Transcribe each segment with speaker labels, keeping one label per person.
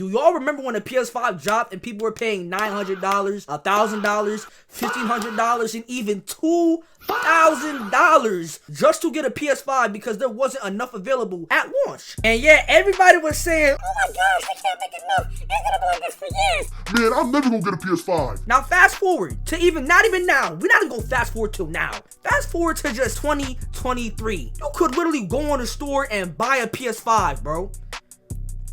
Speaker 1: Do y'all remember when the PS5 dropped and people were paying $900, $1,000, $1,500, and even $2,000 just to get a PS5 because there wasn't enough available at launch? And yeah, everybody was saying, oh my gosh, we can't make enough. It's gonna be like this for years.
Speaker 2: Man, I'm never gonna get a PS5.
Speaker 1: Now fast forward to not even now. We're not gonna go fast forward till now. Fast forward to just 2023. You could literally go on a store and buy a PS5, bro.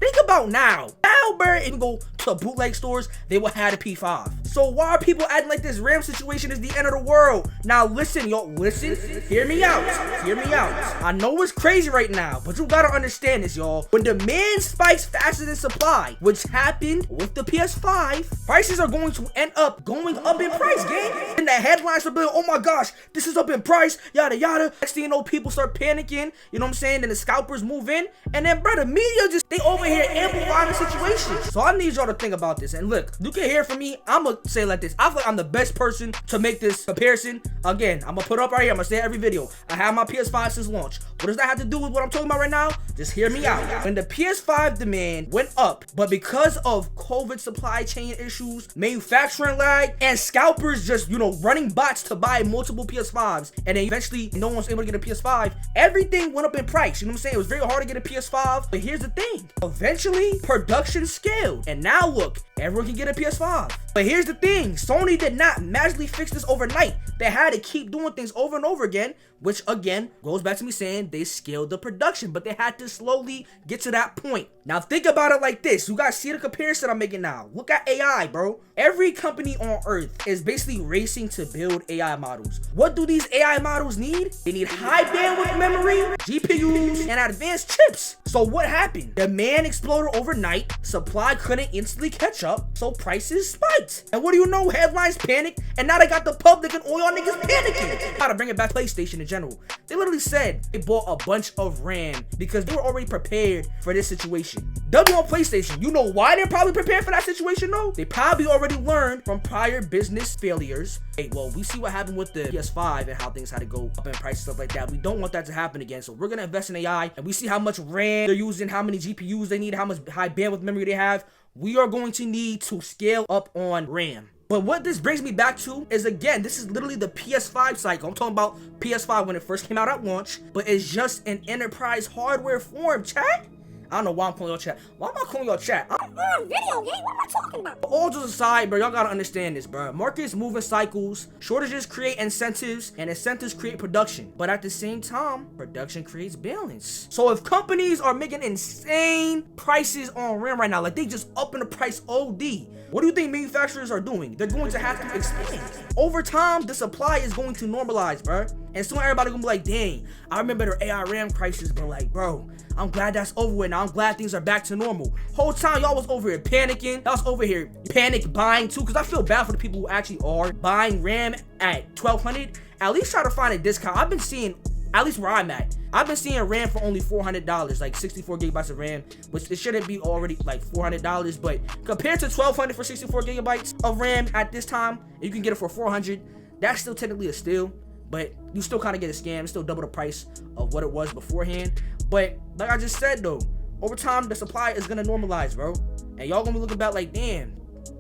Speaker 1: Think about now. Now, bro, if you go to bootleg stores, they will have a P5. So why are people acting like this RAM situation is the end of the world? Now listen, y'all, listen. Hear me out. Hear me out. I know it's crazy right now, but you gotta understand this, y'all. When demand spikes faster than supply, which happened with the PS5, prices are going to end up going up in price, gang. And the headlines are being, oh my gosh, this is up in price, yada yada. Next thing you know, people start panicking, you know what I'm saying? Then the scalpers move in, and then, bro, the media just, they over here amplifying the situation. So I need y'all to think about this. And look, you can hear from me. I'ma say it like this. I feel like I'm the best person to make this comparison. Again, I'm gonna put it up right here. I'm gonna say it every video. I have my PS5 since launch. What does that have to do with what I'm talking about right now? Just hear me out. When the PS5 demand went up, but because of COVID supply chain issues, manufacturing lag, and scalpers just, you know, running bots to buy multiple PS5s, and then eventually no one's able to get a PS5, everything went up in price. You know what I'm saying? It was very hard to get a PS5, but here's the thing. Eventually, production scaled, and now look, everyone can get a PS5. But here's the thing, Sony did not magically fix this overnight. They had to keep doing things over and over again, which again goes back to me saying they scaled the production, but they had to slowly get to that point. Now think about it like this. You guys see the comparison I'm making now. Look at AI, bro. Every company on earth is basically racing to build AI models. What do these AI models need? They need high bandwidth memory, GPUs, and advanced chips. So what happened? Demand exploded overnight, supply couldn't instantly catch up, so prices spiked. And what do you know? Headlines panicked, and now they got the public and all y'all niggas panicking. Gotta bring it back to PlayStation in general. They literally said they bought a bunch of RAM because they were already prepared for this situation. W on PlayStation, you know why they're probably prepared for that situation though? They probably already learned from prior business failures. Hey, well, we see what happened with the PS5 and how things had to go up in price and stuff like that. We don't want that to happen again, so we're gonna invest in AI, and we see how much RAM they're using, how many GPUs they need, how much high bandwidth memory they have. We are going to need to scale up on RAM. But what this brings me back to is, again, this is literally the PS5 cycle. I'm talking about PS5 when it first came out at launch, but it's just an enterprise hardware form, chat. I don't know why I'm calling y'all chat. Why am I calling y'all chat? I'm on video game. What am I talking about? All jokes aside, bro, y'all gotta understand this, bro. Markets move in cycles. Shortages create incentives, and incentives create production. But at the same time, production creates balance. So if companies are making insane prices on RAM right now, like they just upping the price OD, what do you think manufacturers are doing? They're going to have to expand. Over time, the supply is going to normalize, bro. And soon everybody gonna be like, dang, I remember the AI RAM crisis, but like, bro, I'm glad that's over with now. I'm glad things are back to normal. Whole time y'all was over here panicking. Y'all was over here panic buying too, because I feel bad for the people who actually are buying RAM at $1,200. At least try to find a discount. I've been seeing, at least where I'm at, I've been seeing RAM for only $400, like 64 gigabytes of RAM, which it shouldn't be already like $400, but compared to $1,200 for 64 gigabytes of RAM at this time, you can get it for $400. That's still technically a steal, but you still kind of get a scam. It's still double the price of what it was beforehand. But like I just said though, over time the supply is gonna normalize, bro, and y'all gonna be looking back like, damn,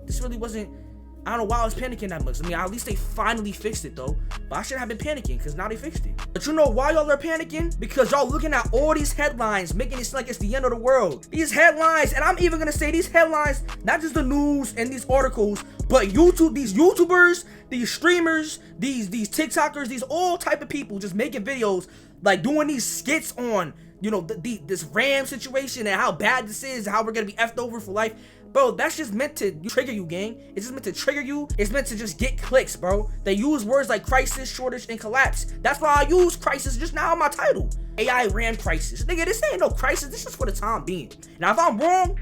Speaker 1: this really wasn't, I don't know why I was panicking that much. I mean, at least they finally fixed it though. But I shouldn't have been panicking because now they fixed it. But you know why y'all are panicking? Because y'all looking at all these headlines, making it seem like it's the end of the world. These headlines, and I'm even gonna say these headlines, not just the news and these articles, but YouTube, these YouTubers, these streamers, these TikTokers, these all type of people just making videos, like doing these skits on, you know, this RAM situation and how bad this is, how we're gonna be effed over for life. Bro, that's just meant to trigger you, gang. It's just meant to trigger you. It's meant to just get clicks, bro. They use words like crisis, shortage, and collapse. That's why I use crisis just now in my title. AI RAM crisis. Nigga, this ain't no crisis. This is for the time being. Now, if I'm wrong,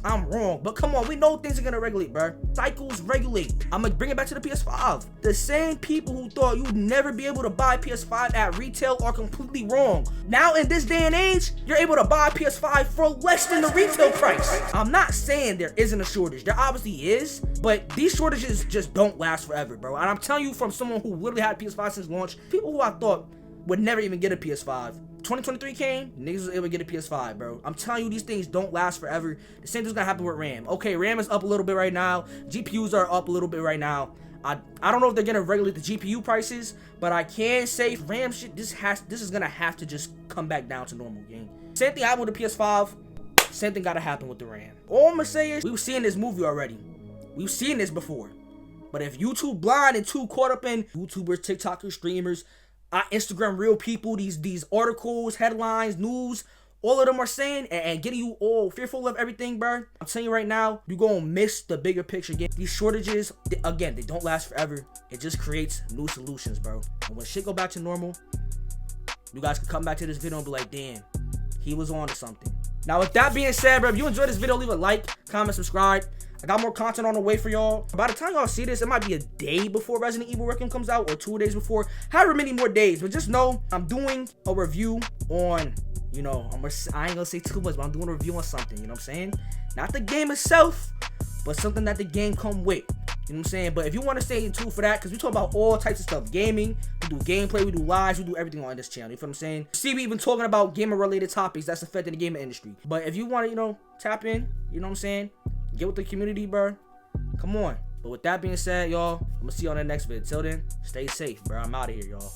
Speaker 1: I'm wrong. But come on, we know things are gonna regulate, bro. Cycles regulate. I'm gonna bring it back to the PS5. The same people who thought you'd never be able to buy PS5 at retail are completely wrong. Now in this day and age, you're able to buy PS5 for less than the retail price. I'm not saying there isn't a shortage. There obviously is, but these shortages just don't last forever, bro. And I'm telling you from someone who literally had PS5 since launch, people who I thought would never even get a PS5. 2023 came, niggas was able to get a PS5, bro. I'm telling you, these things don't last forever. The same thing's gonna happen with RAM. Okay, RAM is up a little bit right now. GPUs are up a little bit right now. I don't know if they're gonna regulate the GPU prices, but I can say RAM shit, this is gonna have to just come back down to normal, gang. Same thing happened with the PS5. Same thing gotta happen with the RAM. All I'm gonna say is, we've seen this movie already. We've seen this before. But if you too blind and too caught up in YouTubers, TikTokers, streamers, Instagram real people, these articles, headlines, news, all of them are saying and getting you all fearful of everything, bro. I'm telling you right now, you're gonna miss the bigger picture. Again, these shortages, again, they don't last forever. It just creates new solutions, bro. And when shit go back to normal, you guys can come back to this video and be like, damn, he was on to something. Now, with that being said, bro, if you enjoyed this video, leave a like, comment, subscribe. I got more content on the way for y'all. By the time y'all see this, it might be a day before Resident Evil Requiem comes out, or 2 days before, however many more days. But just know, I'm doing a review on, you know, I ain't gonna say too much, but I'm doing a review on something, you know what I'm saying? Not the game itself, but something that the game come with. You know what I'm saying? But if you want to stay in tune for that, because we talk about all types of stuff. Gaming, we do gameplay, we do lives, we do everything on this channel. You feel what I'm saying? See, we even talking about gamer-related topics that's affecting the gaming industry. But if you want to, you know, tap in, you know what I'm saying? Get with the community, bro. Come on. But with that being said, y'all, I'm going to see you on the next video. Till then, stay safe, bro. I'm out of here, y'all.